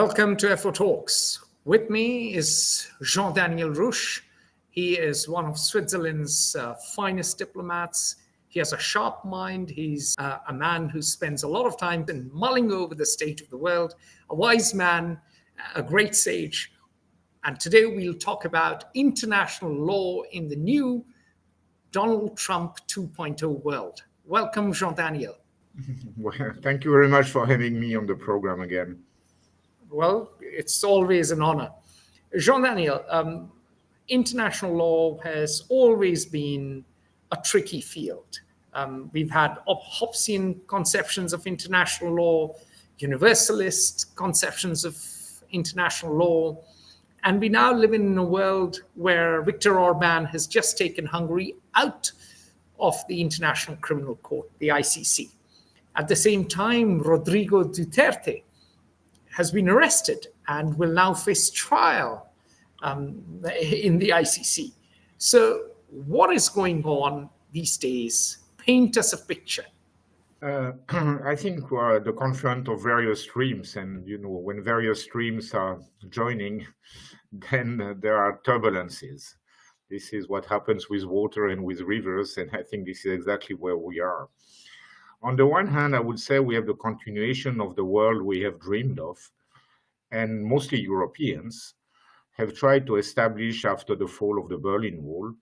Welcome to FO Talks. With me is Jean-Daniel Ruch. He is one of Switzerland's finest diplomats. He has a sharp mind. He's a man who spends a lot of time in mulling over the state of the world, a wise man, a great sage. And today we'll talk about international law in the new Donald Trump 2.0 world. Welcome, Jean-Daniel. Well, thank you very much for having me on the program again. Well, it's always an honor. Jean-Daniel, international law has always been a tricky field. We've had Hobbesian conceptions of international law, universalist conceptions of international law, and we now live in a world where Viktor Orban has just taken Hungary out of the International Criminal Court, the ICC. At the same time, Rodrigo Duterte has been arrested and will now face trial in the ICC. So what is going on these days? Paint us a picture. I think we're the confluence of various streams, and when various streams are joining, then there are turbulences. This is what happens with water and with rivers, and I think this is exactly where we are. On the one hand, I would say we have the continuation of the world we have dreamed of, and mostly Europeans have tried to establish after the fall of the Berlin Wall,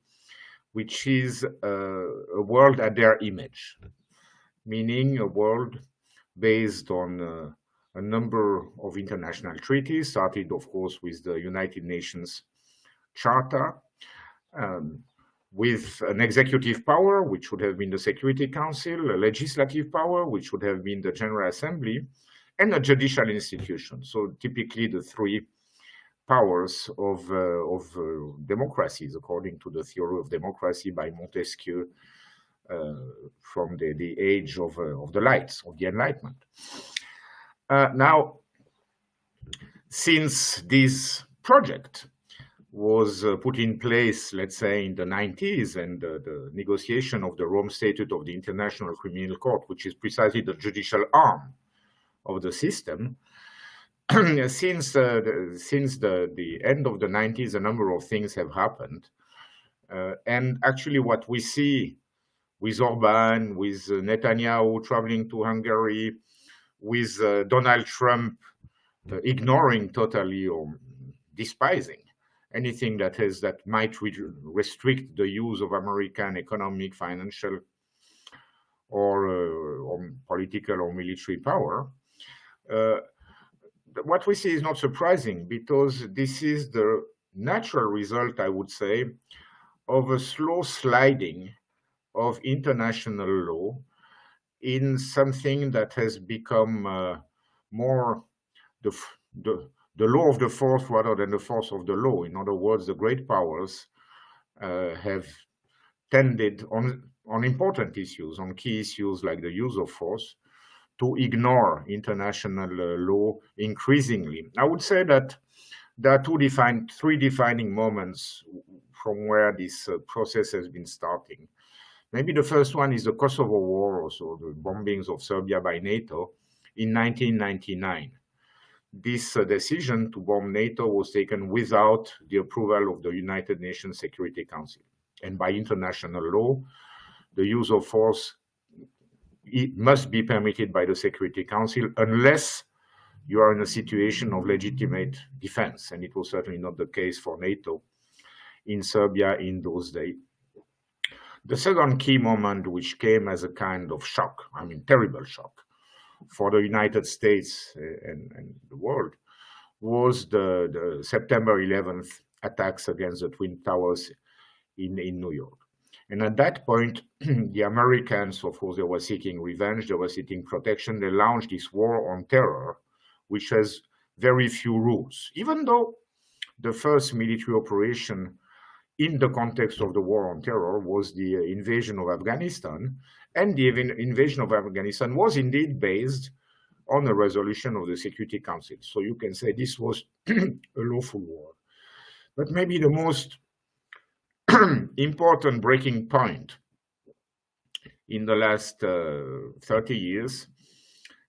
which is a world at their image, meaning a world based on a number of international treaties, started, of course, with the United Nations Charter, with an executive power, which would have been the Security Council, a legislative power, which would have been the General Assembly, and a judicial institution. So typically the three powers of democracies, according to the theory of democracy by Montesquieu from the age of the lights, of the Enlightenment. Now, since this project was put in place, let's say, in the 90s, and the negotiation of the Rome Statute of the International Criminal Court, which is precisely the judicial arm of the system, since the end of the 90s, a number of things have happened. And actually what we see with Orban, with Netanyahu traveling to Hungary, with Donald Trump ignoring totally or despising anything that might restrict the use of American economic, financial, or political or military power. What we see is not surprising, because this is the natural result, I would say, of a slow sliding of international law in something that has become more the law of the force rather than the force of the law. In other words, the great powers have tended on important issues, on key issues like the use of force, to ignore international law increasingly. I would say that there are three defining moments from where this process has been starting. Maybe the first one is the Kosovo War, also the bombings of Serbia by NATO in 1999. This decision to bomb NATO was taken without the approval of the United Nations Security Council. And by international law, the use of force must be permitted by the Security Council unless you are in a situation of legitimate defense. And it was certainly not the case for NATO in Serbia in those days. The second key moment, which came as a kind of shock, terrible shock, for the United States and the world, was the September 11th attacks against the Twin Towers in New York. And at that point, the Americans, of course, they were seeking revenge, they were seeking protection. They launched this war on terror, which has very few rules. Even though the first military operation in the context of the war on terror was the invasion of Afghanistan, and the invasion of Afghanistan was indeed based on a resolution of the Security Council. So you can say this was a lawful war. But maybe the most important breaking point in the last 30 years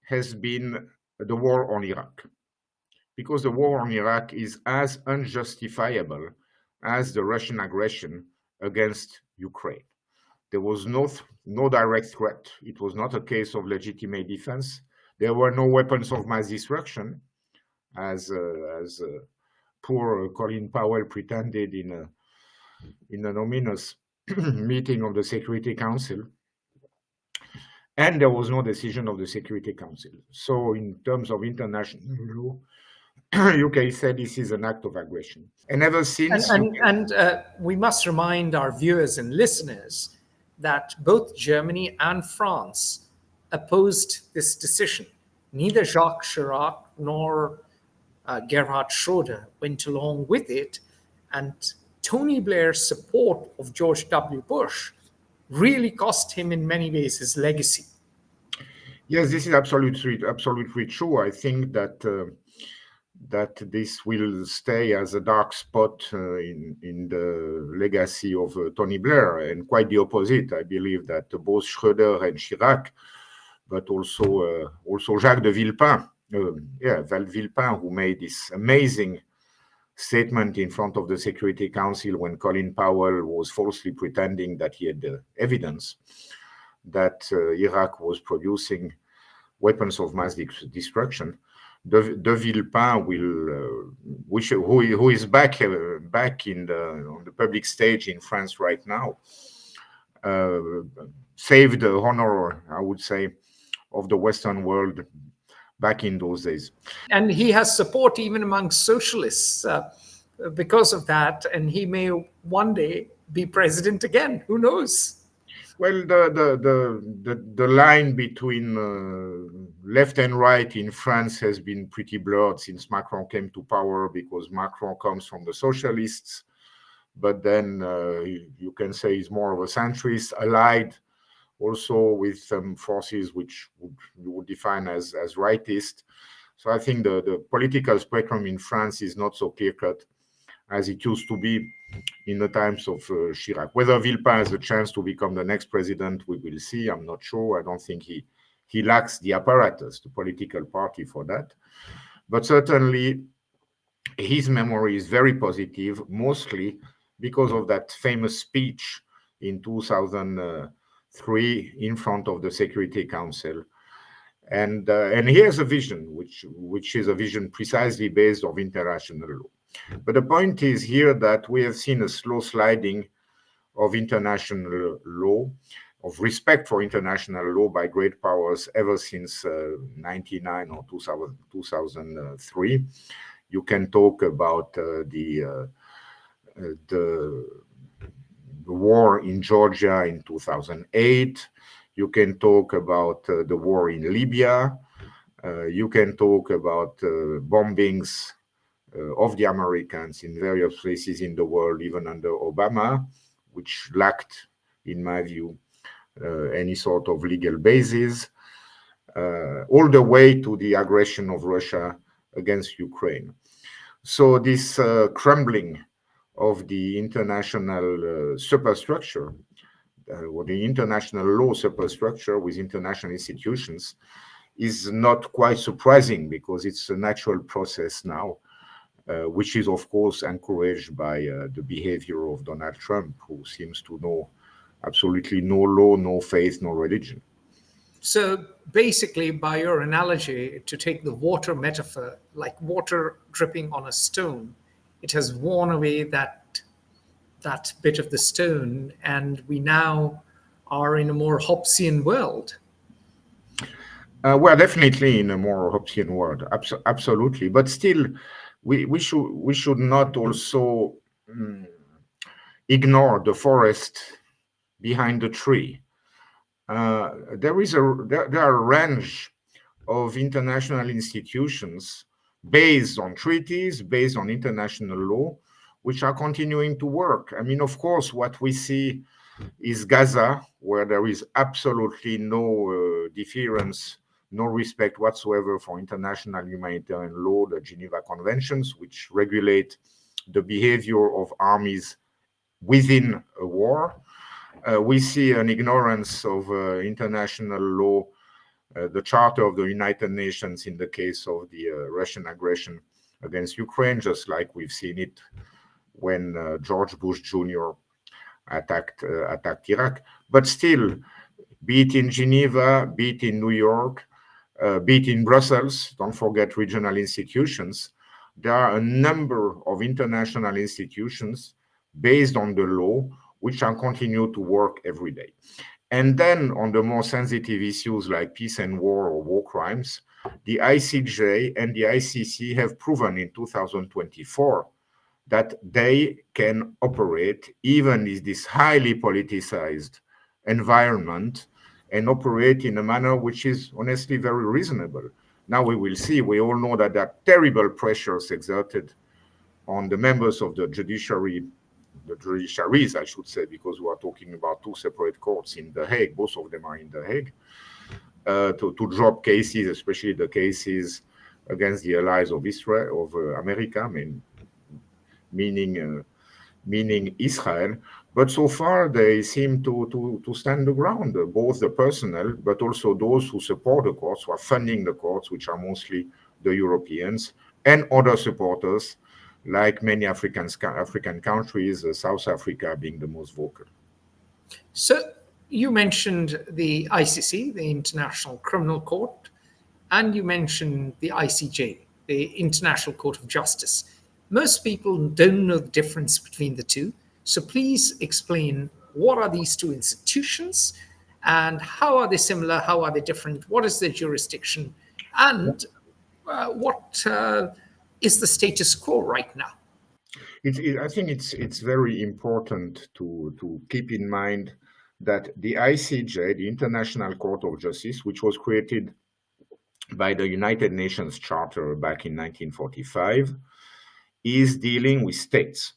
has been the war on Iraq. because the war on Iraq is as unjustifiable as the Russian aggression against Ukraine. There was no direct threat. It was not a case of legitimate defense. There were no weapons of mass destruction, as poor Colin Powell pretended in an ominous meeting of the Security Council. And there was no decision of the Security Council. So in terms of international law, UK said this is an act of aggression. And ever since... And we must remind our viewers and listeners that both Germany and France opposed this decision. Neither Jacques Chirac nor Gerhard Schroeder went along with it. And Tony Blair's support of George W. Bush really cost him in many ways his legacy. Yes, this is absolutely true. I think that this will stay as a dark spot in the legacy of Tony Blair, and quite the opposite. I believe that both Schroeder and Chirac, but also Jacques de Villepin, Villepin, who made this amazing statement in front of the Security Council when Colin Powell was falsely pretending that he had evidence that Iraq was producing weapons of mass destruction. De Villepin who is back on the public stage in France right now, saved the honor, I would say, of the Western world back in those days. And he has support even among socialists because of that, and he may one day be president again. Who knows? Well, the line between left and right in France has been pretty blurred since Macron came to power, because Macron comes from the socialists, but then you can say he's more of a centrist, allied also with some forces which you would define as rightist. So I think the political spectrum in France is not so clear-cut as it used to be in the times of Chirac. Whether Villepin has a chance to become the next president, we will see. I'm not sure. I don't think he lacks the apparatus, the political party for that. But certainly his memory is very positive, mostly because of that famous speech in 2003 in front of the Security Council. And he has a vision, which is a vision precisely based on international law. But the point is here that we have seen a slow sliding of international law, of respect for international law by great powers ever since 1999 or 2003. You can talk about the war in Georgia in 2008. You can talk about the war in Libya. You can talk about bombings of the Americans in various places in the world, even under Obama, which lacked, in my view, any sort of legal basis, all the way to the aggression of Russia against Ukraine. So this crumbling of the international superstructure, or the international law superstructure with international institutions, is not quite surprising, because it's a natural process now. Which is, of course, encouraged by the behavior of Donald Trump, who seems to know absolutely no law, no faith, no religion. So basically, by your analogy, to take the water metaphor, like water dripping on a stone, it has worn away that bit of the stone, and we now are in a more Hobbesian world. Well, definitely in a more Hobbesian world, absolutely. But still, we should not also ignore the forest behind the tree. There are a range of international institutions based on treaties, based on international law, which are continuing to work. I mean, of course, what we see is Gaza, where there is absolutely no deference, no respect whatsoever for international humanitarian law, the Geneva Conventions, which regulate the behavior of armies within a war. We see an ignorance of international law, the Charter of the United Nations in the case of the Russian aggression against Ukraine, just like we've seen it when George Bush Jr. attacked Iraq. But still, be it in Geneva, be it in New York, be it in Brussels, don't forget regional institutions, there are a number of international institutions based on the law which are continue to work every day. And then on the more sensitive issues like peace and war or war crimes, the ICJ and the ICC have proven in 2024 that they can operate even in this highly politicized environment and operate in a manner which is honestly very reasonable. Now we will see. We all know that there are terrible pressures exerted on the members of the judiciary, the judiciaries, I should say, because we are talking about two separate courts in The Hague. Both of them are in The Hague, to drop cases, especially the cases against the allies of Israel, of America, meaning Israel. But so far, they seem to stand the ground, both the personnel, but also those who support the courts, who are funding the courts, which are mostly the Europeans, and other supporters, like many African countries, South Africa being the most vocal. So you mentioned the ICC, the International Criminal Court, and you mentioned the ICJ, the International Court of Justice. Most people don't know the difference between the two. So please explain, what are these two institutions and how are they similar? How are they different? What is their jurisdiction? And what is the status quo right now? I think it's very important to keep in mind that the ICJ, the International Court of Justice, which was created by the United Nations Charter back in 1945, is dealing with states.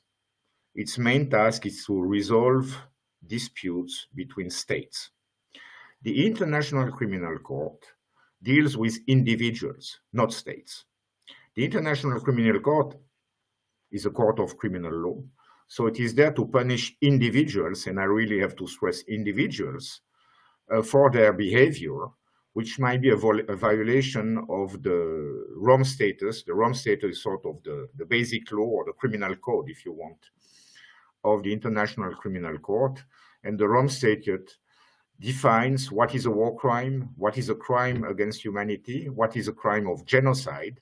Its main task is to resolve disputes between states. The International Criminal Court deals with individuals, not states. The International Criminal Court is a court of criminal law, so it is there to punish individuals, and I really have to stress individuals, for their behavior, which might be a violation of the Rome Statute. The Rome Statute is sort of the basic law, or the criminal code, if you want, of the International Criminal Court. And the Rome Statute defines what is a war crime, what is a crime against humanity, what is a crime of genocide,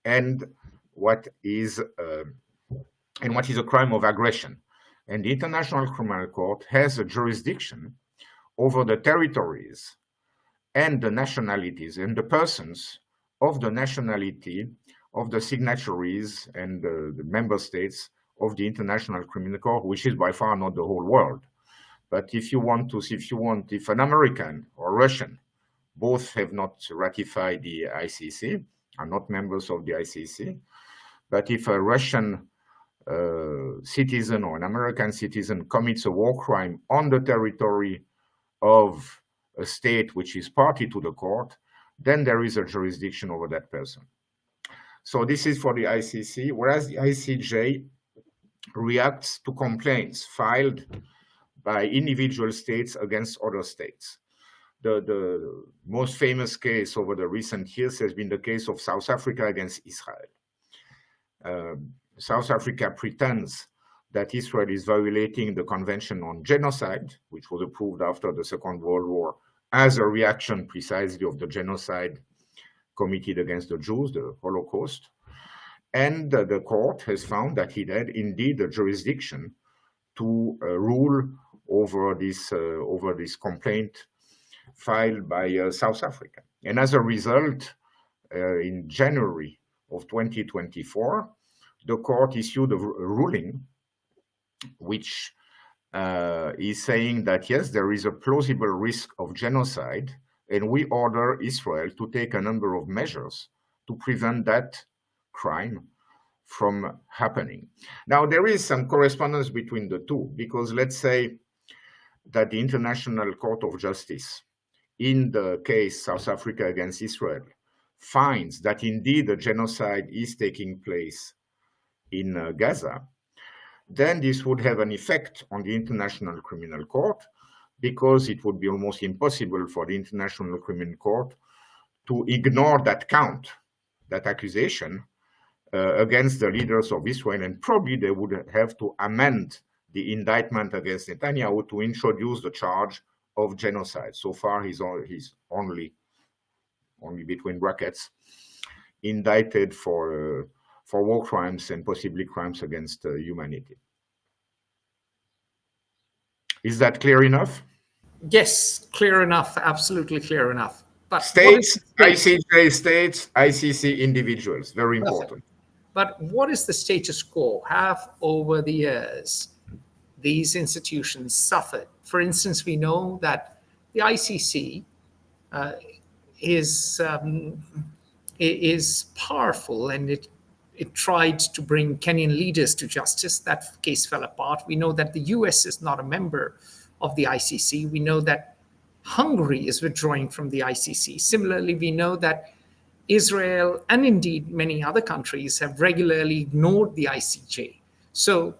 and what is a crime of aggression. And the International Criminal Court has a jurisdiction over the territories and the nationalities and the persons of the nationality of the signatories and the member states of the International Criminal Court, which is by far not the whole world. But if an American or Russian, both have not ratified the ICC, are not members of the ICC, but if a Russian citizen or an American citizen commits a war crime on the territory of a state which is party to the court, then there is a jurisdiction over that person. So this is for the ICC, whereas the ICJ reacts to complaints filed by individual states against other states. The most famous case over the recent years has been the case of South Africa against Israel. South Africa pretends that Israel is violating the Convention on Genocide, which was approved after the Second World War, as a reaction precisely of the genocide committed against the Jews, the Holocaust. And the court has found that it had indeed a jurisdiction to rule over this complaint filed by South Africa. And as a result, in January of 2024, the court issued a ruling which is saying that, yes, there is a plausible risk of genocide, and we order Israel to take a number of measures to prevent that crime from happening. Now, there is some correspondence between the two, because let's say that the International Court of Justice, in the case South Africa against Israel, finds that indeed a genocide is taking place in Gaza, then this would have an effect on the International Criminal Court, because it would be almost impossible for the International Criminal Court to ignore that count, that accusation, against the leaders of Israel, and probably they would have to amend the indictment against Netanyahu to introduce the charge of genocide. So far, he's only between brackets indicted for war crimes and possibly crimes against humanity. Is that clear enough? Yes, clear enough, absolutely clear enough. But states, ICJ states, ICC individuals, very important. But what is the status quo? Have over the years these institutions suffered? For instance, we know that the ICC is powerful, and it tried to bring Kenyan leaders to justice. That case fell apart. We know that the US is not a member of the ICC. We know that Hungary is withdrawing from the ICC. Similarly, we know that Israel and indeed many other countries have regularly ignored the ICJ. So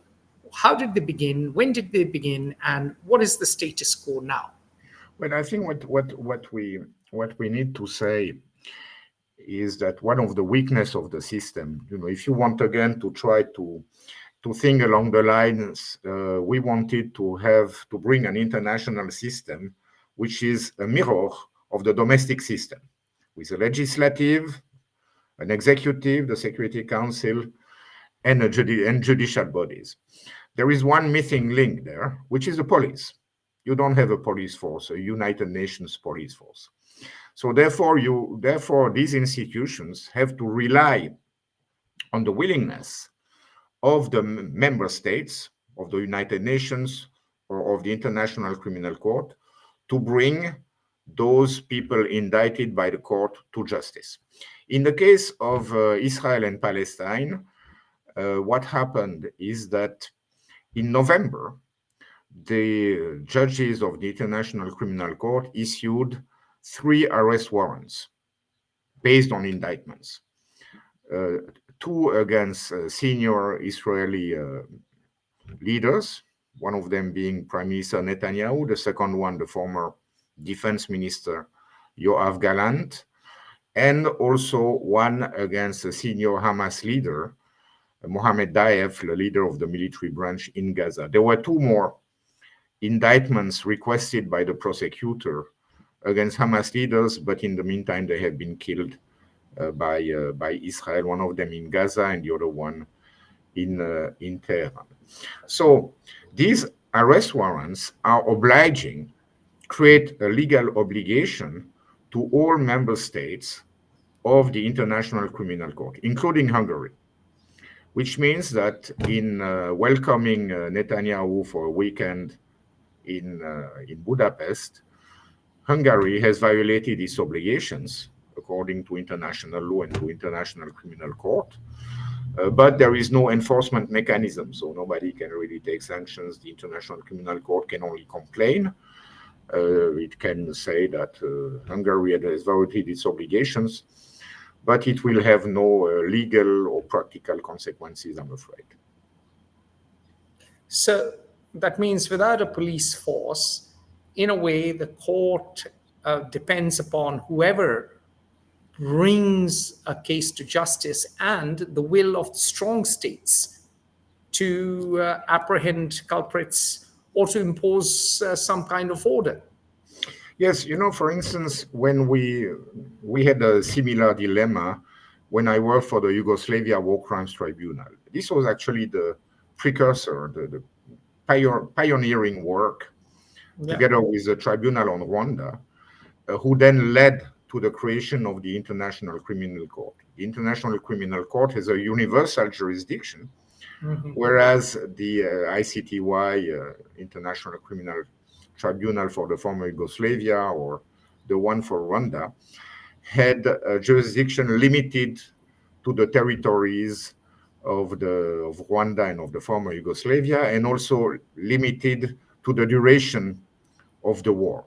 how did they begin? When did they begin? And what is the status quo now? Well, I think what we need to say is that one of the weaknesses of the system, if you want again to try to think along the lines, we wanted to bring an international system which is a mirror of the domestic system, with a legislative, an executive, the Security Council, and judicial bodies. There is one missing link there, which is the police. You don't have a police force, a United Nations police force. So therefore, these institutions have to rely on the willingness of the member states of the United Nations or of the International Criminal Court to bring those people indicted by the court to justice. In the case of Israel and Palestine, what happened is that in November, the judges of the International Criminal Court issued 3 arrest warrants based on indictments. 2 against senior Israeli leaders, one of them being Prime Minister Netanyahu, the second one, the former Defense Minister Yoav Gallant, and also one against a senior Hamas leader, Mohammed Daef, the leader of the military branch in Gaza. There were 2 more indictments requested by the prosecutor against Hamas leaders, but in the meantime, they have been killed by Israel, one of them in Gaza and the other one in Tehran. So these arrest warrants are obliging, create a legal obligation to all member states of the International Criminal Court, including Hungary, which means that in welcoming Netanyahu for a weekend in Budapest, Hungary has violated its obligations according to international law and to International Criminal Court. But there is no enforcement mechanism, so nobody can really take sanctions. The International Criminal Court can only complain. It can say that Hungary has violated its obligations, but it will have no legal or practical consequences, I'm afraid. So that means without a police force, in a way, the court depends upon whoever brings a case to justice and the will of strong states to apprehend culprits or to impose some kind of order. Yes, for instance, when we had a similar dilemma when I worked for the Yugoslavia War Crimes Tribunal. This was actually the precursor, the pioneering work, together with the tribunal on Rwanda, who then led to the creation of the International Criminal Court. The International Criminal Court has a universal jurisdiction, whereas the ICTY, International Criminal Tribunal for the former Yugoslavia, or the one for Rwanda, had a jurisdiction limited to the territories of Rwanda and of the former Yugoslavia, and also limited to the duration of the war.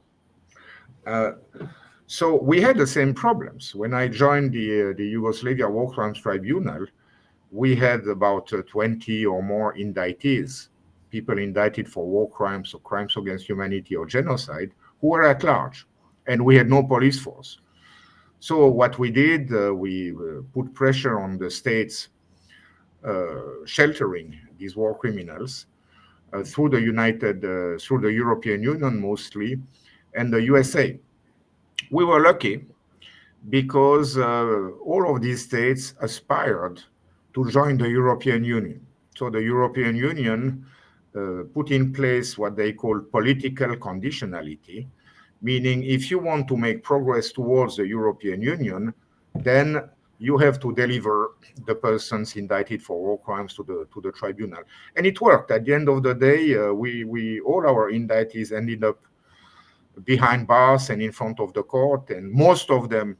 So we had the same problems. When I joined the Yugoslavia War Crimes Tribunal, we had about 20 or more indictees, people indicted for war crimes or crimes against humanity or genocide, who were at large, and we had no police force. So what we did, we put pressure on the states sheltering these war criminals through the European Union mostly, and the USA. We were lucky because all of these states aspired to join the European Union. So the European Union put in place what they call political conditionality, meaning if you want to make progress towards the European Union, then you have to deliver the persons indicted for war crimes to the tribunal. And it worked. At the end of the day, we all our indictees ended up behind bars and in front of the court, and most of them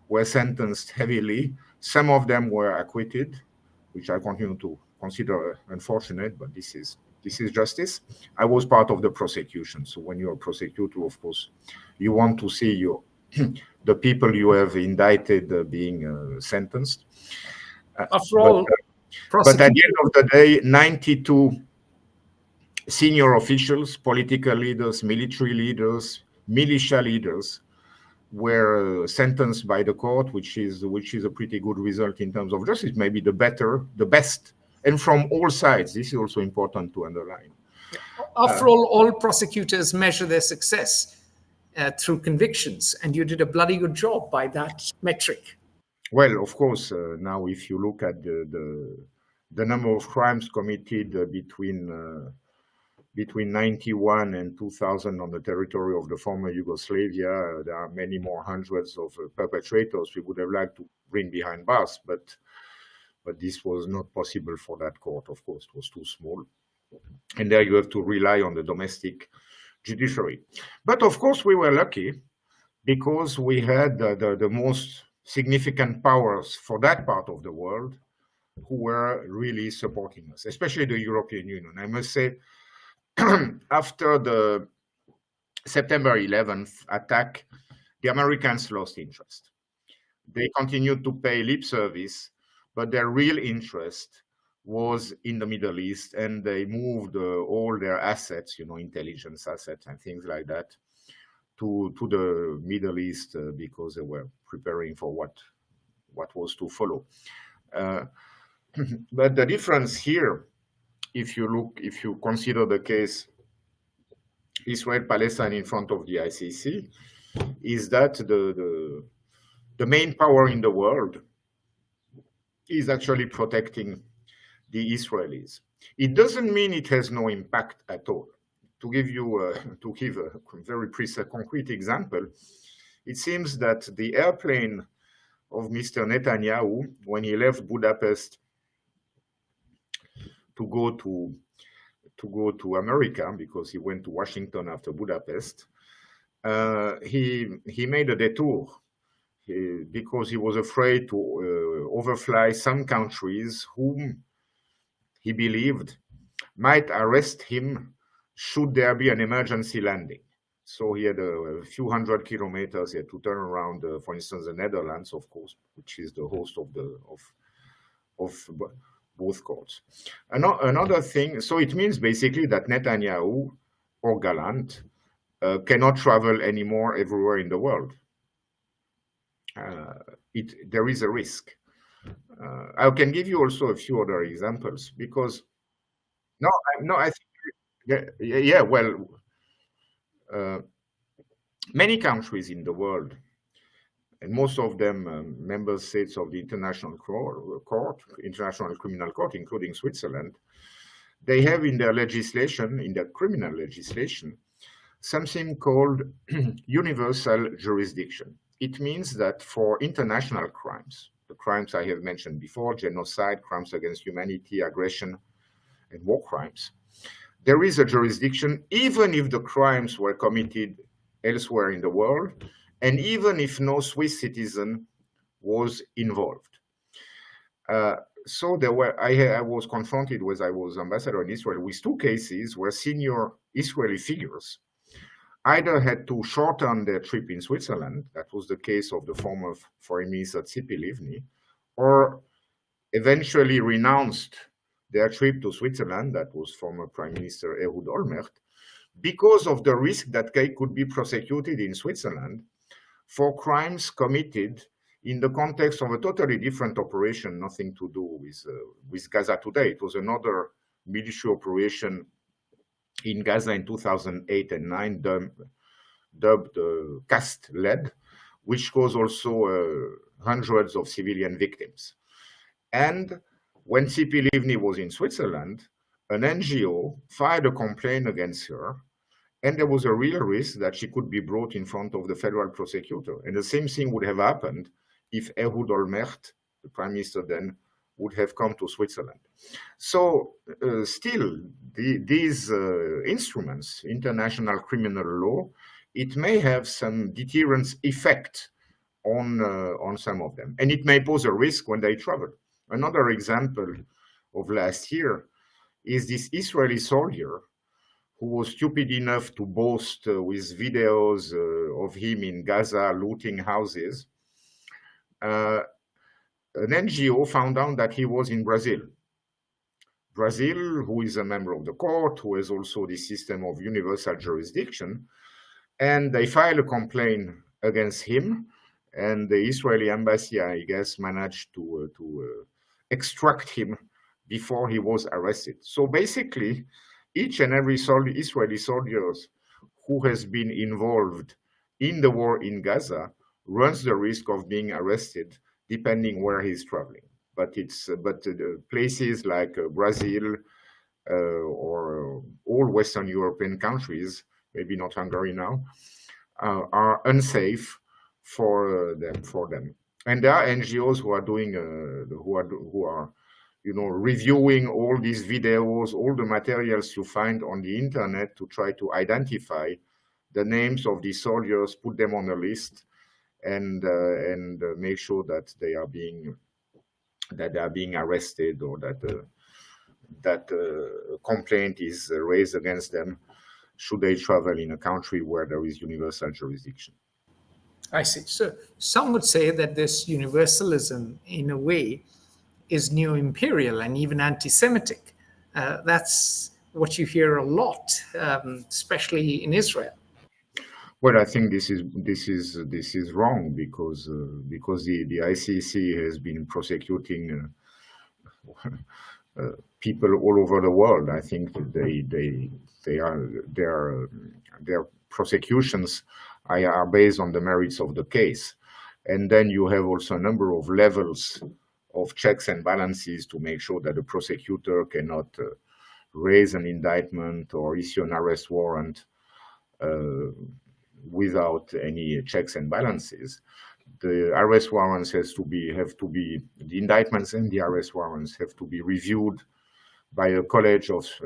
were sentenced heavily. Some of them were acquitted, which I continue to consider unfortunate, but this is justice. I was part of the prosecution, so when you're a prosecutor, of course, you want to see the people you have indicted being sentenced. After all, but at the end of the day, 92 senior officials, political leaders, military leaders, militia leaders were sentenced by the court, which is a pretty good result in terms of justice, maybe the best, and from all sides. This is also important to underline. After all prosecutors measure their success through convictions, and you did a bloody good job by that metric. Well, of course, now if you look at the number of crimes committed between 91 and 2000 on the territory of the former Yugoslavia, there are many more hundreds of perpetrators we would have liked to bring behind bars, but this was not possible for that court. Of course, it was too small. And there you have to rely on the domestic judiciary. But of course, we were lucky because we had the most significant powers for that part of the world who were really supporting us, especially the European Union. I must say, after the September 11th attack, the Americans lost interest. They continued to pay lip service, but their real interest was in the Middle East, and they moved all their assets, intelligence assets and things like that, to the Middle East because they were preparing for what was to follow. But the difference here, if you consider the case Israel-Palestine in front of the ICC, is that the main power in the world is actually protecting the Israelis. It doesn't mean it has no impact at all. To give a very precise, concrete example, it seems that the airplane of Mr. Netanyahu, when he left Budapest to go to America, because he went to Washington after Budapest, he made a detour because he was afraid to overfly some countries whom he believed might arrest him should there be an emergency landing. So he had a few hundred kilometers. He had to turn around, for instance, the Netherlands, of course, which is the host of both courts. Another thing, so it means basically that Netanyahu or Gallant cannot travel anymore everywhere in the world. There is a risk. I can give you also a few other examples because I think many countries in the world, and most of them member states of the International Criminal Court, including Switzerland, they have in their legislation, in their criminal legislation, something called universal jurisdiction. It means that for international crimes, the crimes I have mentioned before, genocide, crimes against humanity, aggression, and war crimes, there is a jurisdiction even if the crimes were committed elsewhere in the world, and even if no Swiss citizen was involved. So I was confronted as I was ambassador in Israel with two cases where senior Israeli figures either had to shorten their trip in Switzerland, that was the case of the former Foreign Minister Tzipi Livni, or eventually renounced their trip to Switzerland, that was former Prime Minister Ehud Olmert, because of the risk that they could be prosecuted in Switzerland for crimes committed in the context of a totally different operation, nothing to do with Gaza today. It was another military operation in Gaza in 2008 and 9, dubbed Cast-led, which caused also hundreds of civilian victims. And when Tzipi Livni was in Switzerland, an NGO filed a complaint against her, and there was a real risk that she could be brought in front of the federal prosecutor. And the same thing would have happened if Ehud Olmert, the prime minister then, would have come to Switzerland. So still, these instruments, international criminal law, it may have some deterrence effect on some of them, and it may pose a risk when they travel. Another example of last year is this Israeli soldier who was stupid enough to boast with videos of him in Gaza looting houses. An NGO found out that he was in Brazil. Brazil, who is a member of the court, who has also the system of universal jurisdiction, and they filed a complaint against him, and the Israeli embassy, I guess, managed to extract him before he was arrested. So basically, each and every Israeli soldier who has been involved in the war in Gaza runs the risk of being arrested depending where he's traveling. But places like Brazil or all Western European countries, maybe not Hungary now, are unsafe for them. And there are NGOs who are doing who are reviewing all these videos, all the materials you find on the internet to try to identify the names of these soldiers, put them on a list, and make sure that they are being arrested, or that complaint is raised against them should they travel in a country where there is universal jurisdiction. I see. So some would say that this universalism, in a way, is neo-imperial and even anti-Semitic. That's what you hear a lot, especially in Israel. Well, I think this is wrong because the ICC has been prosecuting people all over the world. I think their prosecutions are based on the merits of the case, and then you have also a number of levels of checks and balances to make sure that the prosecutor cannot raise an indictment or issue an arrest warrant without any checks and balances. The arrest warrants the indictments and the arrest warrants have to be reviewed by a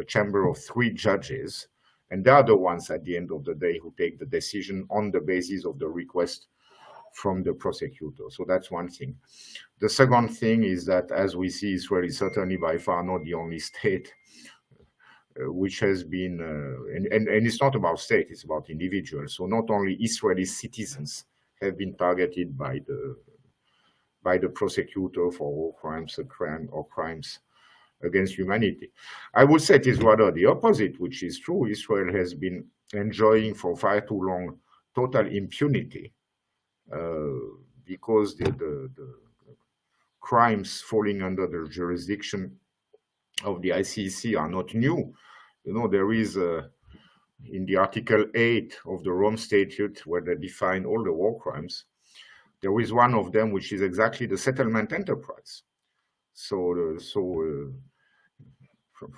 chamber of 3 judges, and they are the ones at the end of the day who take the decision on the basis of the request from the prosecutor. So that's one thing. The second thing is that, as we see, Israel is certainly by far not the only state which has been, and it's not about state, it's about individuals. So not only Israeli citizens have been targeted by the prosecutor for war crimes or crimes against humanity. I would say it is rather the opposite, which is true. Israel has been enjoying for far too long total impunity because the crimes falling under the jurisdiction of the ICC are not new. There is in the Article 8 of the Rome Statute, where they define all the war crimes, there is one of them which is exactly the settlement enterprise. So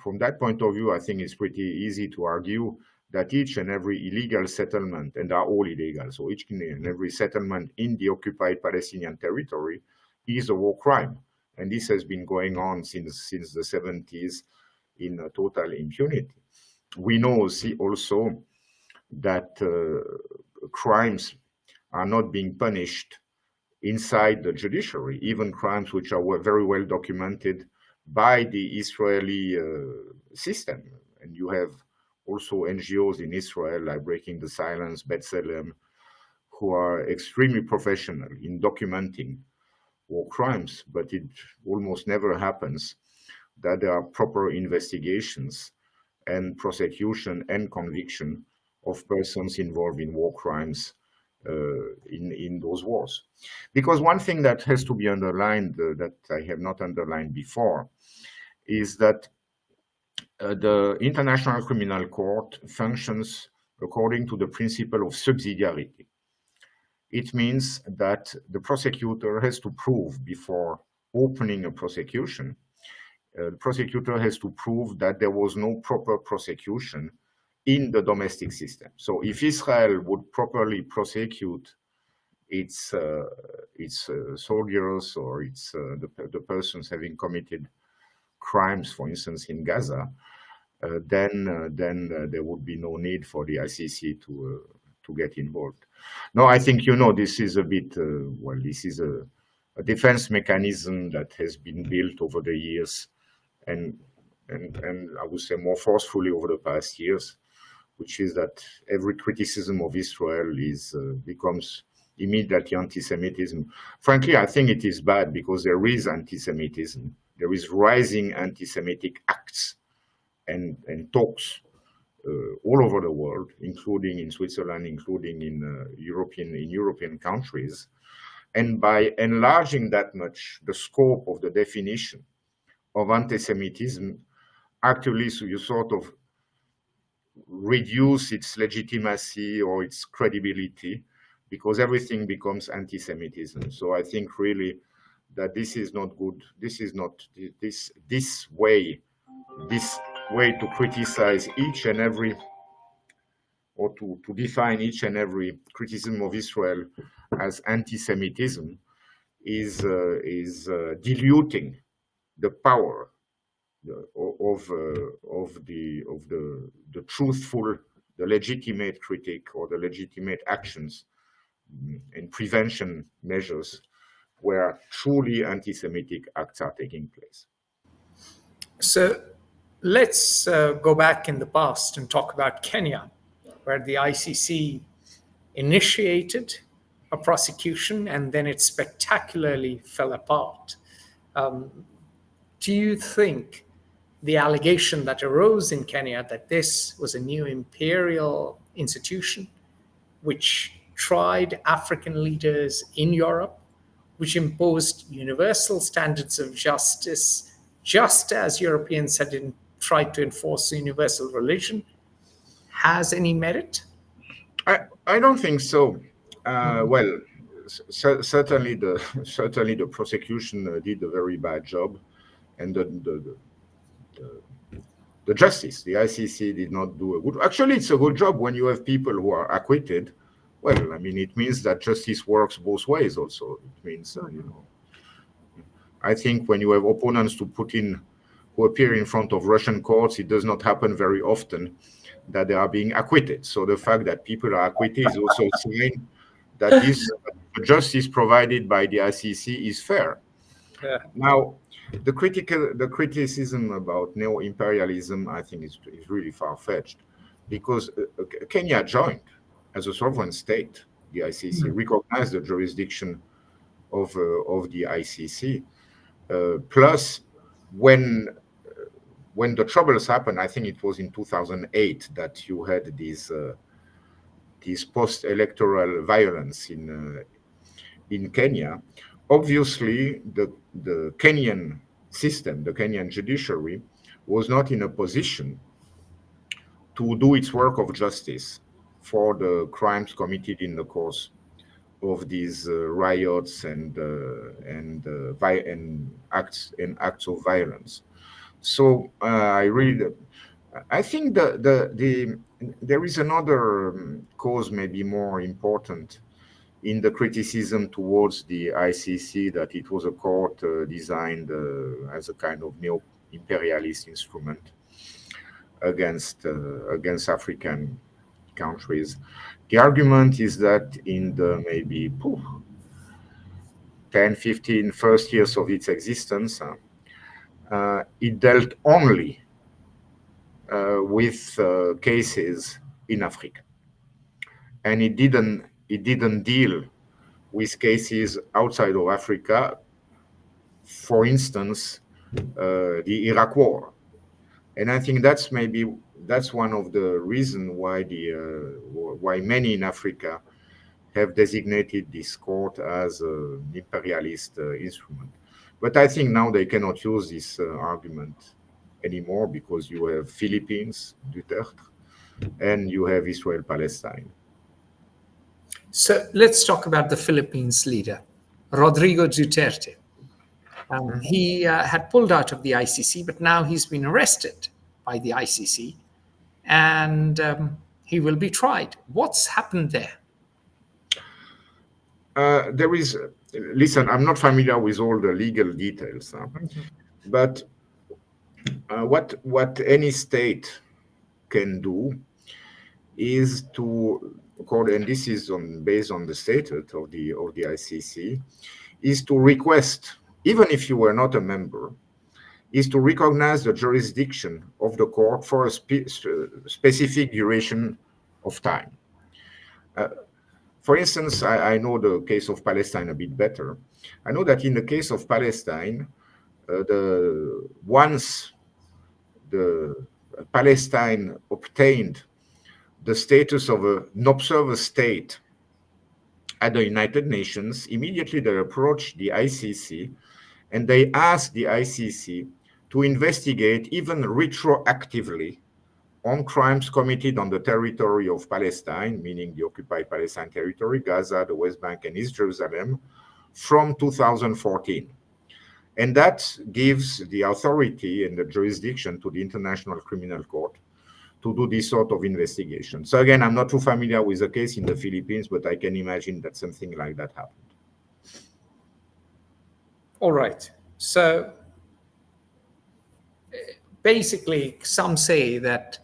from that point of view, I think it's pretty easy to argue that each and every illegal settlement, and they are all illegal, so each and every settlement in the occupied Palestinian territory is a war crime. And this has been going on since the 70s in total impunity. We know also that crimes are not being punished inside the judiciary, even crimes which are very well documented by the Israeli system. And you have also NGOs in Israel like Breaking the Silence, B'Tselem, who are extremely professional in documenting war crimes, but it almost never happens that there are proper investigations and prosecution and conviction of persons involved in war crimes in those wars. Because one thing that has to be underlined, that I have not underlined before, is that the International Criminal Court functions according to the principle of subsidiarity. It means that the prosecutor has to prove before opening a prosecution, the prosecutor has to prove that there was no proper prosecution in the domestic system. So if Israel would properly prosecute its soldiers or the persons having committed crimes, for instance, in Gaza, then there would be no need for the ICC to get involved. No, I think this is a bit this is a defense mechanism that has been built over the years, and I would say more forcefully over the past years, which is that every criticism of Israel becomes immediately anti-Semitism. Frankly, I think it is bad because there is anti-Semitism. There is rising anti-Semitic acts and talks all over the world, including in Switzerland, including in European countries. And by enlarging that much the scope of the definition of anti-Semitism, actually, so you sort of reduce its legitimacy or its credibility, because everything becomes anti-Semitism. So I think really that this is not good. This is not this way to criticize each and every, or to define each and every criticism of Israel as anti-Semitism is diluting the power of the truthful, the legitimate critique or the legitimate actions and prevention measures where truly anti-Semitic acts are taking place. So let's go back in the past and talk about Kenya, where the ICC initiated a prosecution and then it spectacularly fell apart. Do you think the allegation that arose in Kenya that this was a new imperial institution which tried African leaders in Europe, which imposed universal standards of justice, just as Europeans had tried to enforce universal religion, has any merit? I don't think so. Well, certainly the prosecution did a very bad job, and the justice, the ICC, did not do a good. Actually, it's a good job when you have people who are acquitted. Well, I mean, it means that justice works both ways. Also, it means I think when you have opponents to Putin who appear in front of Russian courts, it does not happen very often that they are being acquitted. So the fact that people are acquitted is also a sign that this justice provided by the ICC is fair. Yeah. Now, the criticism about neo-imperialism, I think, is really far-fetched, because Kenya joined as a sovereign state the ICC, recognized the jurisdiction of the ICC. Plus, when the troubles happened, I think it was in 2008 that you had these post-electoral violence in Kenya. Obviously, the Kenyan system, the Kenyan judiciary, was not in a position to do its work of justice for the crimes committed in the course of these riots and acts of violence. So I think there is another cause, maybe more important, in the criticism towards the ICC, that it was a court designed as a kind of neo-imperialist instrument against African countries. The argument is that in the maybe 10, 15 first years of its existence, it dealt only with cases in Africa, and it didn't deal with cases outside of Africa. For instance, the Iraq War, and I think that's one of the reasons why many in Africa have designated this court as an imperialist instrument. But I think now they cannot use this argument anymore because you have Philippines, Duterte, and you have Israel Palestine. So let's talk about the Philippines leader, Rodrigo Duterte. He had pulled out of the ICC, but now he's been arrested by the ICC and he will be tried. What's happened there? There is, listen, I'm not familiar with all the legal details, but what any state can do is to, and this is based on the statute of the ICC, is to request, even if you were not a member, is to recognize the jurisdiction of the court for a specific duration of time. For instance, I know the case of Palestine a bit better. I know that in the case of Palestine, once the Palestine obtained the status of an observer state at the United Nations, immediately they approached the ICC and they asked the ICC to investigate even retroactively on crimes committed on the territory of Palestine, meaning the occupied Palestine territory, Gaza, the West Bank, and East Jerusalem, from 2014. And that gives the authority and the jurisdiction to the International Criminal Court to do this sort of investigation. So again, I'm not too familiar with the case in the Philippines, but I can imagine that something like that happened. All right. So basically, some say that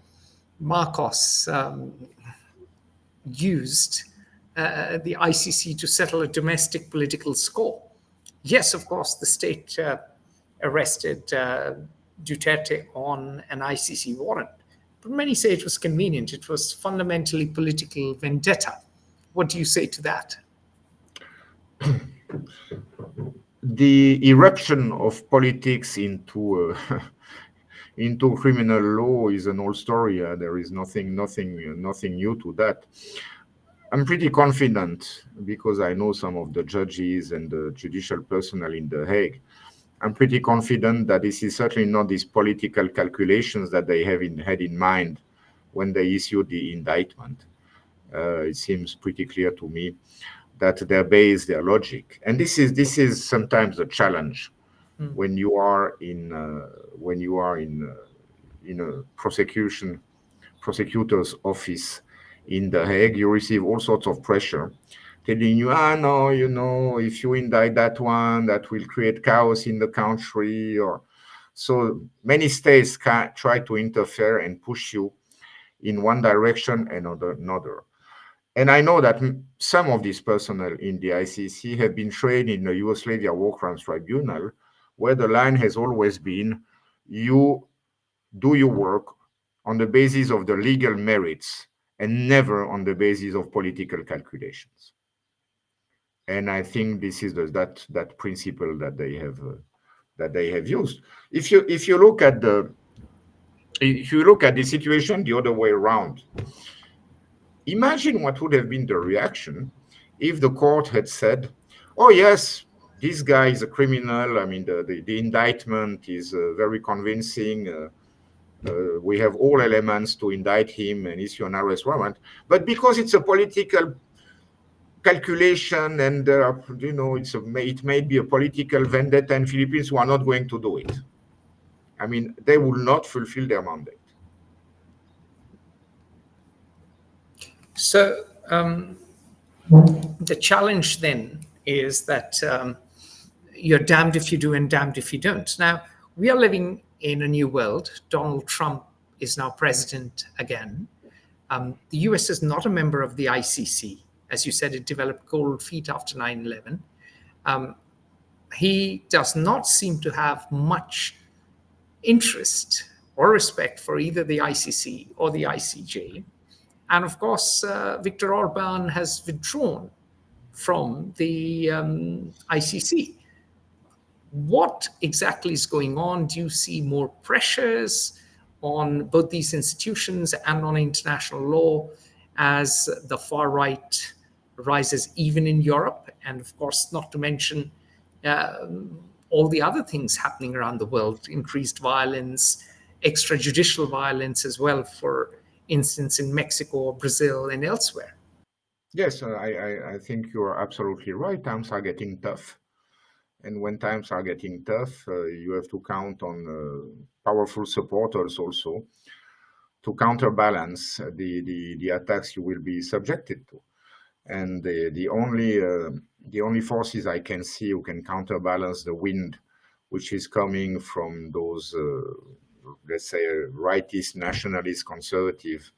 Marcos used the ICC to settle a domestic political score. Yes, of course, the state arrested Duterte on an ICC warrant, but many say it was convenient. It was fundamentally political vendetta. What do you say to that? The eruption of politics into criminal law is an old story. There is nothing new to that. I'm pretty confident, because I know some of the judges and the judicial personnel in The Hague. I'm pretty confident that this is certainly not these political calculations that they had in mind when they issued the indictment. It seems pretty clear to me that they base their logic, and this is sometimes a challenge when you are in a prosecutor's office in The Hague. You receive all sorts of pressure telling you, no, if you indict that one, that will create chaos in the country. Or so many states can try to interfere and push you in one direction and another. And I know that some of these personnel in the ICC have been trained in the Yugoslavia War Crimes Tribunal, where the line has always been, you do your work on the basis of the legal merits and never on the basis of political calculations. And I think this is that principle that they have used. If you look at the situation the other way around, imagine what would have been the reaction if the court had said, "Oh yes, this guy is a criminal. I mean, the indictment is very convincing. We have all elements to indict him and issue an arrest warrant. But because it's a political calculation and it may be a political vendetta in Philippines, who are not going to do it." I mean, they will not fulfill their mandate. So the challenge then is that you're damned if you do and damned if you don't. Now, we are living in a new world. Donald Trump is now president again. The US is not a member of the ICC. As you said, it developed cold feet after 9/11. He does not seem to have much interest or respect for either the ICC or the ICJ. And of course, Viktor Orban has withdrawn from the ICC. What exactly is going on? Do you see more pressures on both these institutions and on international law as the far right rises even in Europe, and of course, not to mention all the other things happening around the world, increased violence, extrajudicial violence as well, for instance, in Mexico or Brazil and elsewhere. Yes, I think you are absolutely right. Times are getting tough. And when times are getting tough, you have to count on powerful supporters also to counterbalance the attacks you will be subjected to. And the only forces I can see who can counterbalance the wind, which is coming from those, let's say, rightist, nationalist, conservative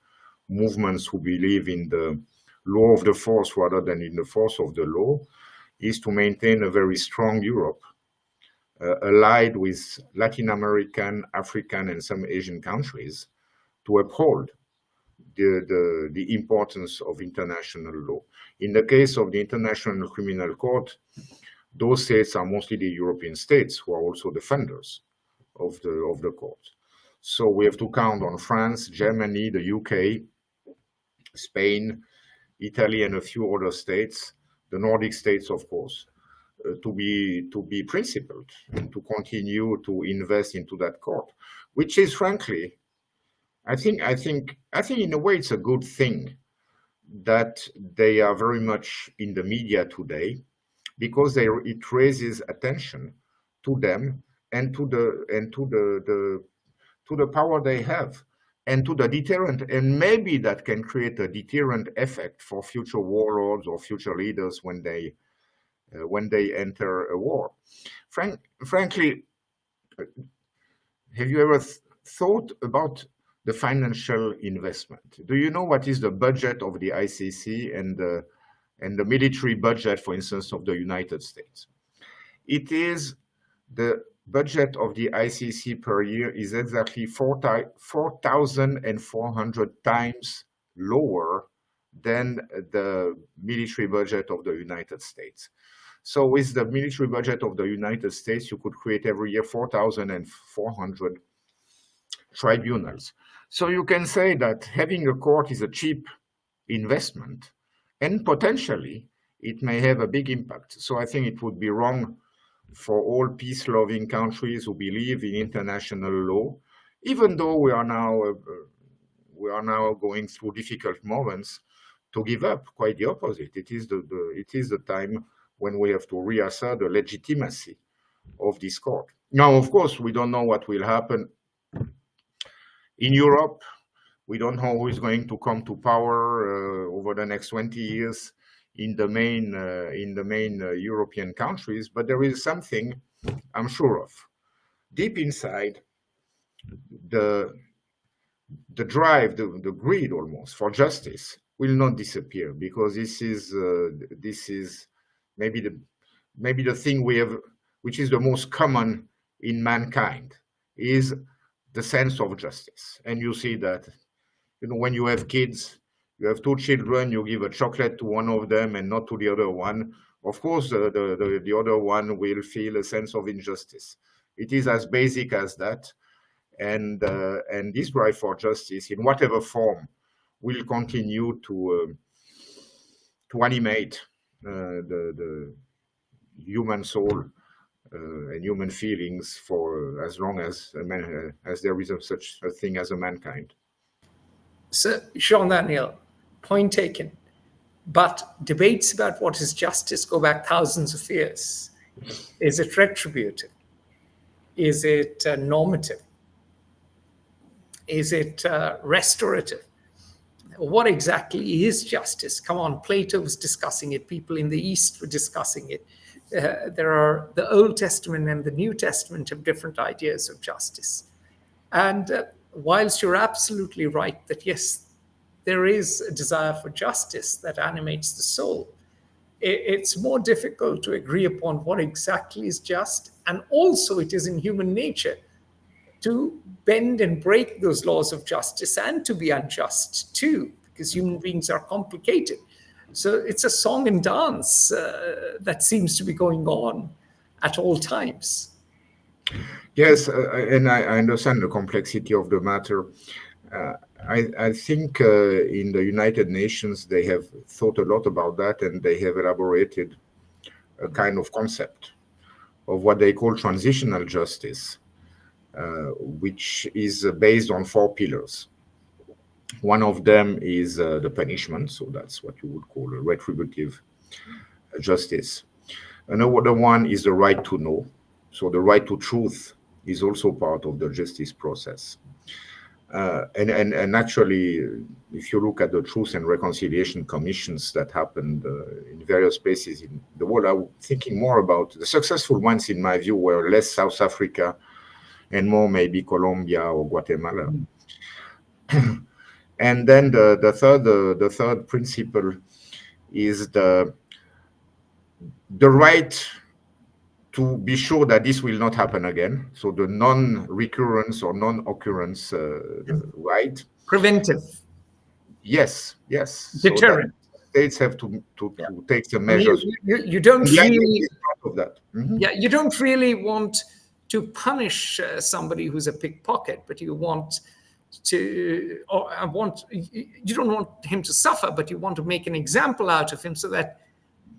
movements who believe in the law of the force rather than in the force of the law, is to maintain a very strong Europe, allied with Latin American, African, and some Asian countries to uphold the importance of international law. In the case of the International Criminal Court, those states are mostly the European states who are also defenders of the court. So we have to count on France, Germany, the UK, Spain, Italy, and a few other states, the Nordic states, of course, to be principled and to continue to invest into that court, which is frankly, I think in a way it's a good thing that they are very much in the media today, because it raises attention to them and to the power they have and to the deterrent, and maybe that can create a deterrent effect for future warlords or future leaders when they enter a war. Frankly, have you ever thought about the financial investment? Do you know what is the budget of the ICC and the military budget, for instance, of the United States? It is the budget of the ICC per year is exactly 4,400 times lower than the military budget of the United States. So with the military budget of the United States, you could create every year 4,400 tribunals. So you can say that having a court is a cheap investment, and potentially it may have a big impact. So I think it would be wrong for all peace-loving countries who believe in international law, even though we are now going through difficult moments, to give up. Quite the opposite. It is the time when we have to reassert the legitimacy of this court. Now, of course, we don't know what will happen in Europe. We don't know who is going to come to power over the next 20 years in the main European countries, but there is something I'm sure of. Deep inside, the drive, the greed almost for justice will not disappear, because this is maybe the thing we have, which is the most common in mankind, is the sense of justice. And you see that, when you have kids, you have two children, you give a chocolate to one of them and not to the other one. Of course, the other one will feel a sense of injustice. It is as basic as that. And this drive for justice, in whatever form, will continue to animate the human soul and human feelings for as long as there is such a thing as a mankind. So, Jean-Daniel, point taken. But debates about what is justice go back thousands of years. Is it retributive? Is it normative? Is it restorative? What exactly is justice? Come on, Plato was discussing it. People in the East were discussing it. There are the Old Testament and the New Testament have different ideas of justice. And whilst you're absolutely right that, yes, there is a desire for justice that animates the soul, it's more difficult to agree upon what exactly is just. And also it is in human nature to bend and break those laws of justice and to be unjust too, because human beings are complicated. So it's a song and dance that seems to be going on at all times. Yes, and I understand the complexity of the matter. I think in the United Nations they have thought a lot about that, and they have elaborated a kind of concept of what they call transitional justice, which is based on four pillars. One of them is the punishment, so that's what you would call a retributive justice. Another one is the right to know, so the right to truth is also part of the justice process. And actually, if you look at the Truth and Reconciliation Commissions that happened in various places in the world, I'm thinking more about the successful ones, in my view, were less South Africa and more maybe Colombia or Guatemala. And then the third principle is the right to be sure that this will not happen again. So the non-recurrence or non-occurrence right. Preventive. Yes, yes. So that Deterrent. states have to take the I mean, measures. you don't And the idea really, is part of that. Mhm. yeah, you don't really want to punish somebody who's a pickpocket, but you want to, or you don't want him to suffer, but you want to make an example out of him so that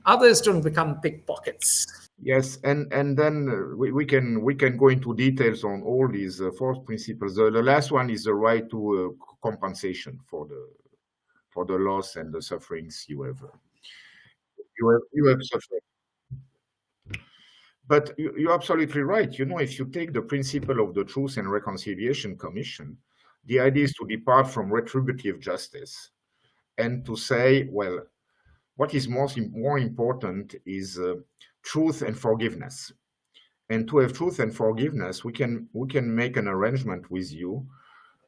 others don't become pickpockets. Yes, and then we can go into details on all these four principles. The last one is the right to compensation for the loss and the sufferings you have suffered. But you're absolutely right. If you take the principle of the Truth and Reconciliation Commission, the idea is to depart from retributive justice and to say, well, what is more important is truth and forgiveness. And to have truth and forgiveness, we can make an arrangement with you.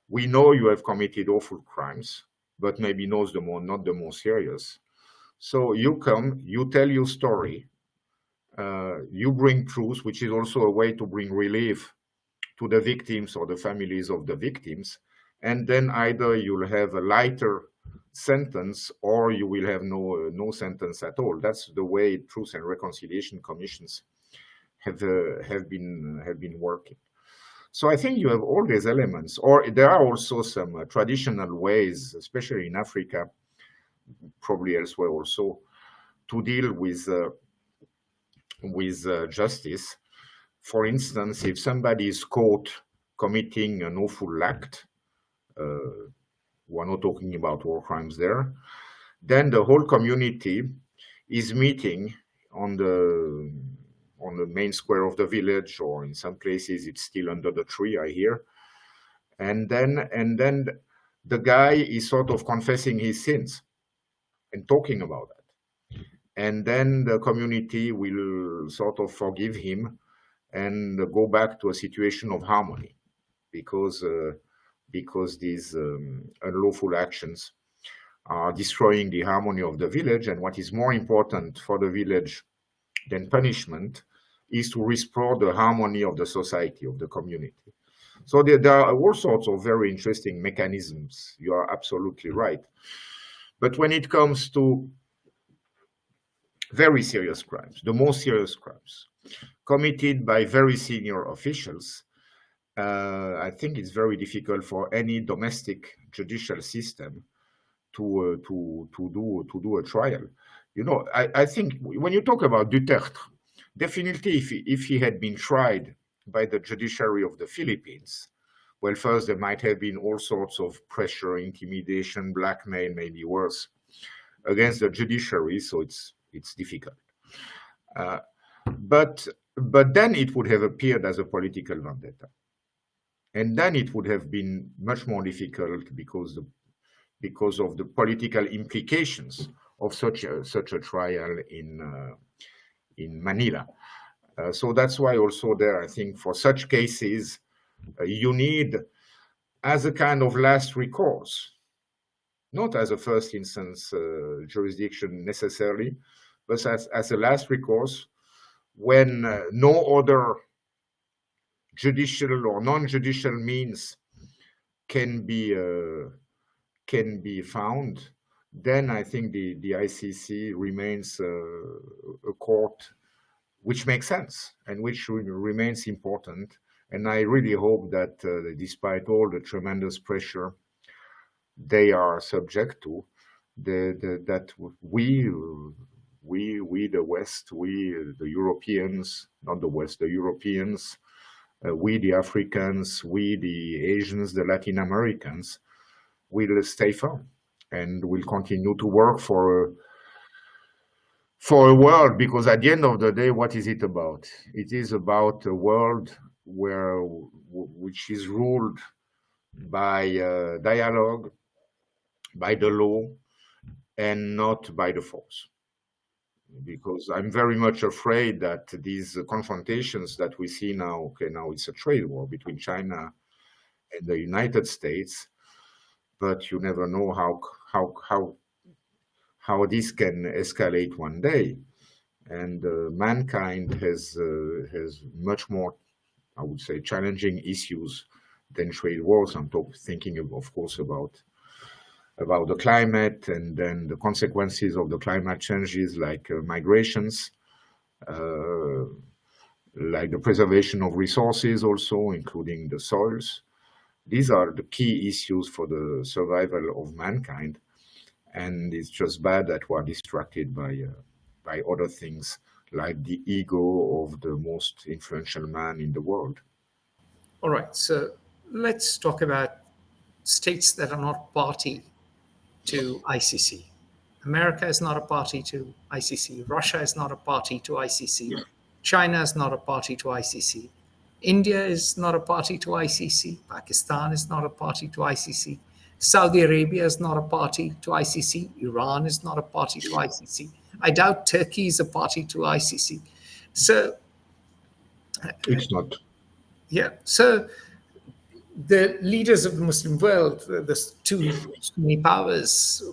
We know you have committed awful crimes, but maybe not the more serious. So you come, you tell your story, you bring truth, which is also a way to bring relief to the victims or the families of the victims. And then either you'll have a lighter sentence or you will have no sentence at all. That's the way Truth and Reconciliation Commissions have been working. So I think you have all these elements, or there are also some traditional ways, especially in Africa, probably elsewhere also, to deal with justice. For instance, if somebody is caught committing an awful act, we're not talking about war crimes there, then the whole community is meeting on the main square of the village, or in some places it's still under the tree, I hear. And then the guy is sort of confessing his sins and talking about that. And then the community will sort of forgive him and go back to a situation of harmony, because these unlawful actions are destroying the harmony of the village. And what is more important for the village than punishment is to restore the harmony of the society, of the community. So there are all sorts of very interesting mechanisms. You are absolutely right. But when it comes to very serious crimes, the most serious crimes committed by very senior officials, I think it's very difficult for any domestic judicial system to do a trial. I think when you talk about Duterte, definitely if he had been tried by the judiciary of the Philippines, well, first there might have been all sorts of pressure, intimidation, blackmail, maybe worse, against the judiciary. So it's difficult. But then it would have appeared as a political vendetta, and then it would have been much more difficult because of the political implications of such a trial in Manila. So that's why also there, I think, for such cases, you need, as a kind of last recourse, not as a first instance jurisdiction necessarily, but as a last recourse, when no other judicial or non-judicial means can be found, then I think the ICC remains a court which makes sense and which remains important. And I really hope that despite all the tremendous pressure they are subject to, that we, the West, we, the Europeans, not the West, the Europeans, we, the Africans, we, the Asians, the Latin Americans, will stay firm and will continue to work for a world, because at the end of the day, what is it about? It is about a world which is ruled by dialogue, by the law, and not by the force. Because I'm very much afraid that these confrontations that we see now, okay, now it's a trade war between China and the United States, but you never know how this can escalate one day. And mankind has much more, I would say, challenging issues than trade wars. I'm thinking, of course, about the climate, and then the consequences of the climate changes, like migrations, like the preservation of resources also, including the soils. These are the key issues for the survival of mankind. And it's just bad that we're distracted by other things, like the ego of the most influential man in the world. All right, so let's talk about states that are not party to ICC. America is not a party to ICC. Russia is not a party to ICC. China is not a party to ICC. India is not a party to ICC. Pakistan is not a party to ICC. Saudi Arabia is not a party to ICC. Iran is not a party to ICC. I doubt Turkey is a party to ICC. So it's not. Yeah. So the leaders of the Muslim world, the two Sunni powers,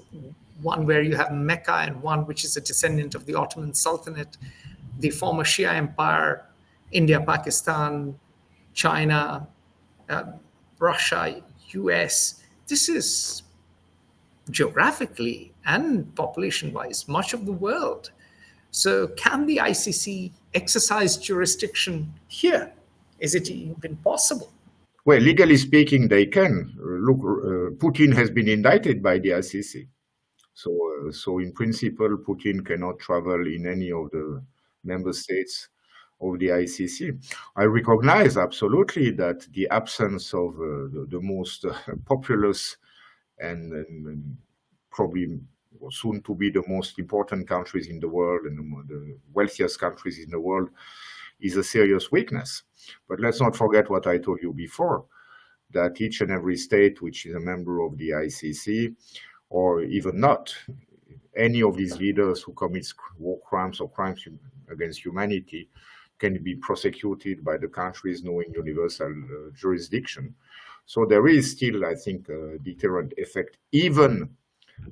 one where you have Mecca and one which is a descendant of the Ottoman Sultanate, the former Shia Empire, India, Pakistan, China, Russia, US. This is geographically and population-wise much of the world. So can the ICC exercise jurisdiction here? Is it even possible? Well, legally speaking, they can. Look, Putin has been indicted by the ICC. So in principle, Putin cannot travel in any of the member states of the ICC. I recognize absolutely that the absence of the most populous and probably soon to be the most important countries in the world and the wealthiest countries in the world is a serious weakness. But let's not forget what I told you before, that each and every state which is a member of the ICC, or even not, any of these leaders who commits war crimes or crimes against humanity can be prosecuted by the countries knowing universal jurisdiction. So there is still, I think, a deterrent effect, even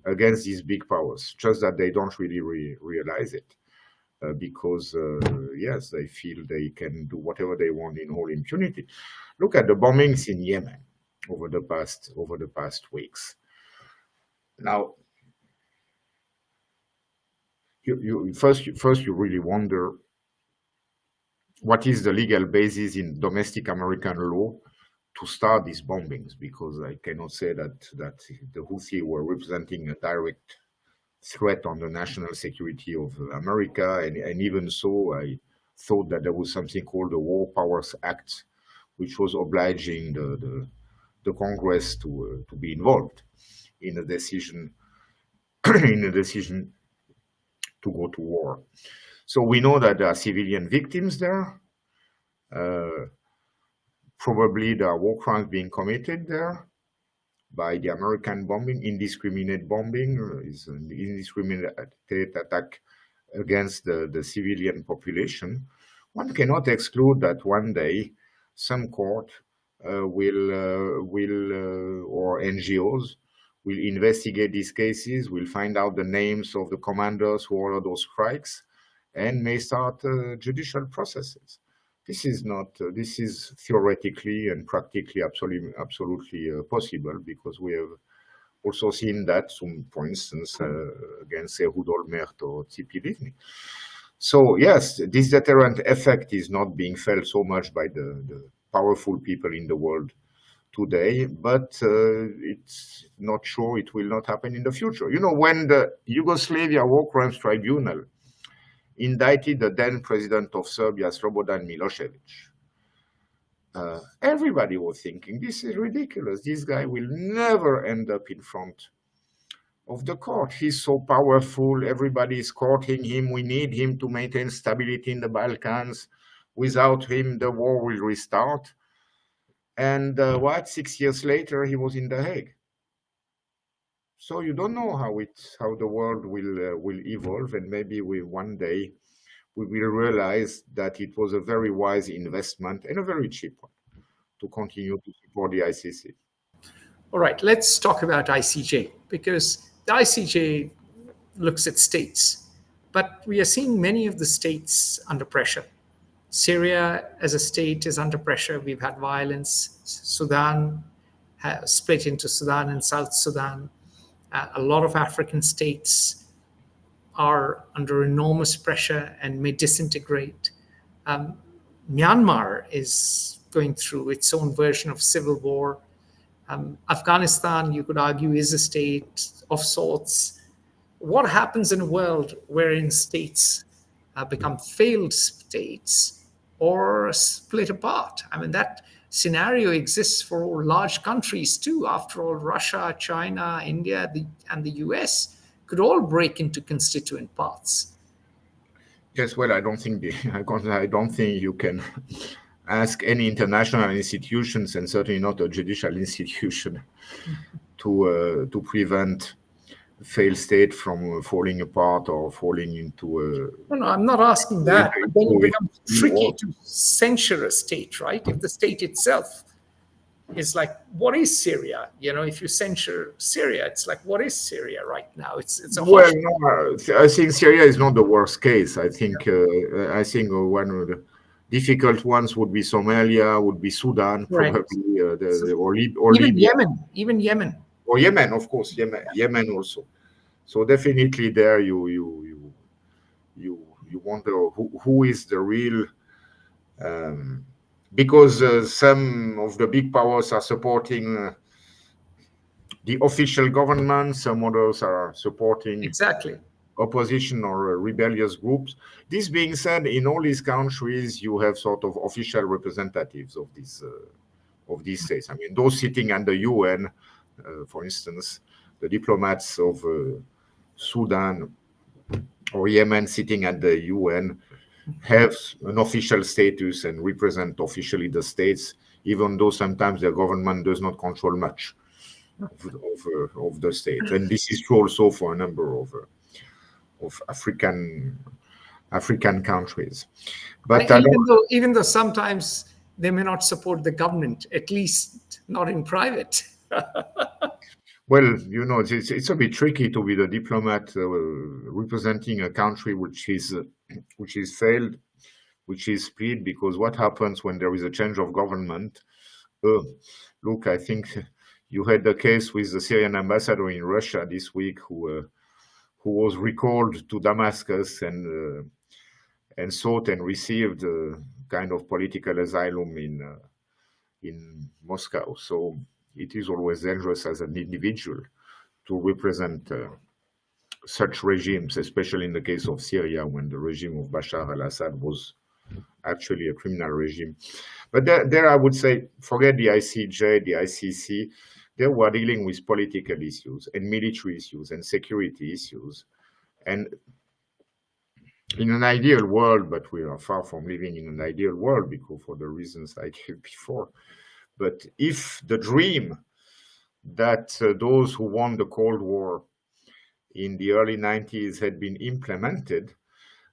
against these big powers, just that they don't really realize it. Because, yes, they feel they can do whatever they want in all impunity. Look at the bombings in Yemen over the past weeks. Now, you really wonder what is the legal basis in domestic American law to start these bombings, because I cannot say that the Houthi were representing a direct threat on the national security of America, and even so, I thought that there was something called the War Powers Act, which was obliging the Congress to be involved in a decision to go to war. So we know that there are civilian victims there. Probably there are war crimes being committed there by the American bombing. Indiscriminate bombing is an indiscriminate attack against the civilian population. One cannot exclude that one day some court will or NGOs will investigate these cases, will find out the names of the commanders who ordered those strikes, and may start judicial processes. This is theoretically and practically absolutely possible, because we have also seen that, for instance, against Ehud Olmert or Tzipi Livni. So yes, this deterrent effect is not being felt so much by the powerful people in the world today, but it's not sure it will not happen in the future. When the Yugoslavia War Crimes Tribunal indicted the then president of Serbia, Slobodan Milosevic, everybody was thinking, this is ridiculous. This guy will never end up in front of the court. He's so powerful. Everybody is courting him. We need him to maintain stability in the Balkans. Without him, the war will restart. And 6 years later, he was in The Hague. So you don't know how the world will evolve, and maybe one day we will realize that it was a very wise investment and a very cheap one to continue to support the ICC. All right, let's talk about ICJ, because the ICJ looks at states, but we are seeing many of the states under pressure. Syria as a state is under pressure. We've had violence. Sudan has split into Sudan and South Sudan. A lot of African states are under enormous pressure and may disintegrate. Myanmar is going through its own version of civil war. Afghanistan, you could argue, is a state of sorts. What happens in a world wherein states become failed states or split apart? I mean, that scenario exists for large countries too. After all, Russia, China, India, and the US could all break into constituent parts. Yes, well, I don't think you can ask any international institutions, and certainly not a judicial institution, to prevent failed state from falling apart or falling into a... No, I'm not asking that. But then it becomes tricky to censure a state, right? If the state itself is like, what is Syria? If you censure Syria, it's like, what is Syria right now? It's a well, no, I think Syria is not the worst case. I think one of the difficult ones would be Somalia, would be Sudan, right. Probably, or even Libya. Yemen. Or Yemen, of course, Yemen also. So definitely there you wonder who is the real, because some of the big powers are supporting the official government, some others are supporting exactly opposition or rebellious groups. This being said, in all these countries, you have sort of official representatives of these states. I mean, those sitting under UN, for instance, the diplomats of Sudan or Yemen sitting at the UN have an official status and represent officially the states, even though sometimes their government does not control much of the state. And this is true also for a number of African countries. But even though sometimes they may not support the government, at least not in private. Well, it's a bit tricky to be the diplomat representing a country which is failed, which is split, because what happens when there is a change of government? Look, I think you had the case with the Syrian ambassador in Russia this week, who was recalled to Damascus and sought and received kind of political asylum in Moscow. So it is always dangerous as an individual to represent such regimes, especially in the case of Syria, when the regime of Bashar al-Assad was actually a criminal regime. But there I would say, forget the ICJ, the ICC. There we are dealing with political issues and military issues and security issues. And in an ideal world, but we are far from living in an ideal world, because for the reasons I gave before. But if the dream that those who won the Cold War in the early 90s had been implemented,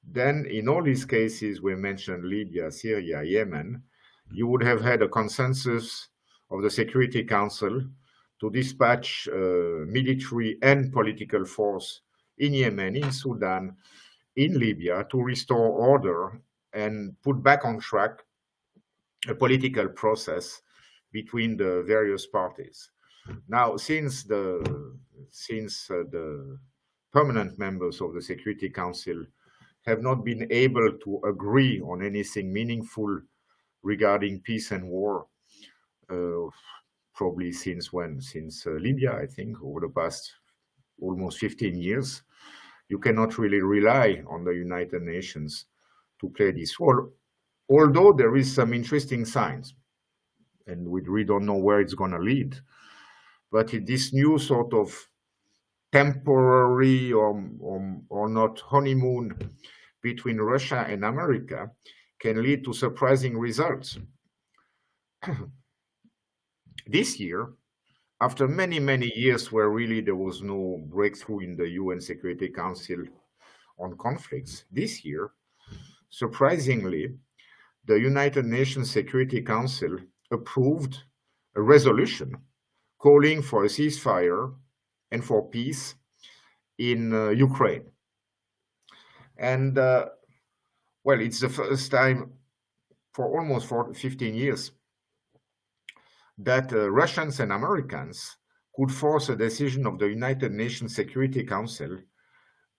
then in all these cases we mentioned, Libya, Syria, Yemen, you would have had a consensus of the Security Council to dispatch military and political force in Yemen, in Sudan, in Libya, to restore order and put back on track a political process between the various parties. Now, since the permanent members of the Security Council have not been able to agree on anything meaningful regarding peace and war, probably since when? Since Libya, I think, over the past almost 15 years. You cannot really rely on the United Nations to play this role, although there is some interesting signs, and we really don't know where it's going to lead. But this new sort of temporary or not honeymoon between Russia and America can lead to surprising results. This year, after many, many years where really there was no breakthrough in the UN Security Council on conflicts, this year, surprisingly, the United Nations Security Council approved a resolution calling for a ceasefire and for peace in Ukraine. And well, it's the first time for almost 15 years that Russians and Americans could force a decision of the United Nations Security Council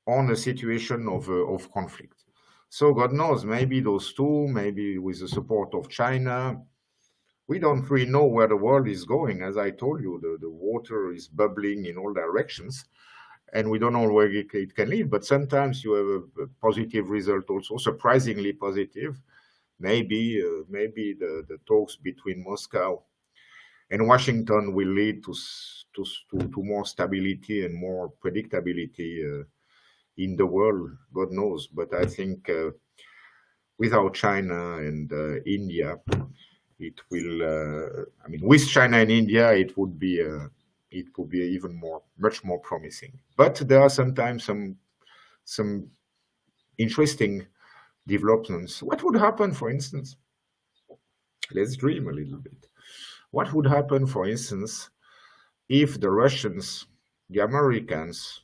on a situation of conflict. So God knows, maybe those two, maybe with the support of China, we don't really know where the world is going. As I told you, the water is bubbling in all directions, and we don't know where it can lead. But sometimes you have a positive result also, surprisingly positive. Maybe the talks between Moscow and Washington will lead to more stability and more predictability in the world. God knows. But I think without China and India, it will. I mean, with China and India, it could be even much more promising. But there are sometimes some interesting developments. What would happen, for instance? Let's dream a little bit. What would happen, for instance, if the Russians, the Americans,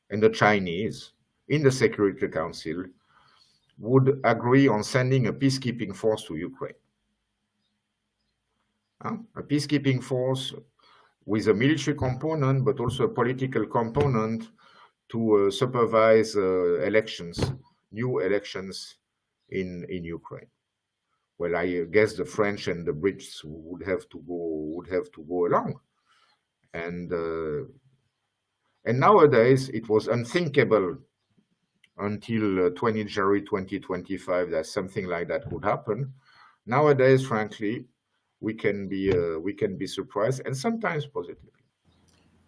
and the Chinese in the Security Council would agree on sending a peacekeeping force to Ukraine? A peacekeeping force with a military component, but also a political component to supervise elections, new elections in Ukraine. Well, I guess the French and the Brits would have to go along, and nowadays it was unthinkable until 20 January 2025 that something like that could happen. Nowadays, frankly, we can be surprised and sometimes positive.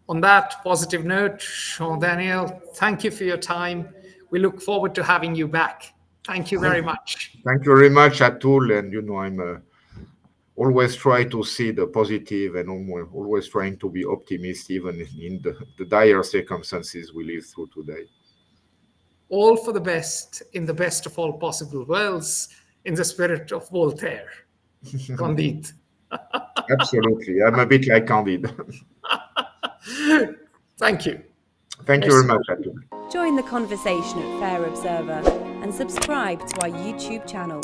On that positive note, Jean-Daniel, thank you for your time. We look forward to having you back. Thank you very much. Thank you very much, Atul. And I'm always try to see the positive and always trying to be optimistic, even in the dire circumstances we live through today. All for the best, in the best of all possible worlds, in the spirit of Voltaire. Candide. Absolutely. I'm a bit like Candide. Thank you. Thank you very much, Atul. Join the conversation at Fair Observer and subscribe to our YouTube channel.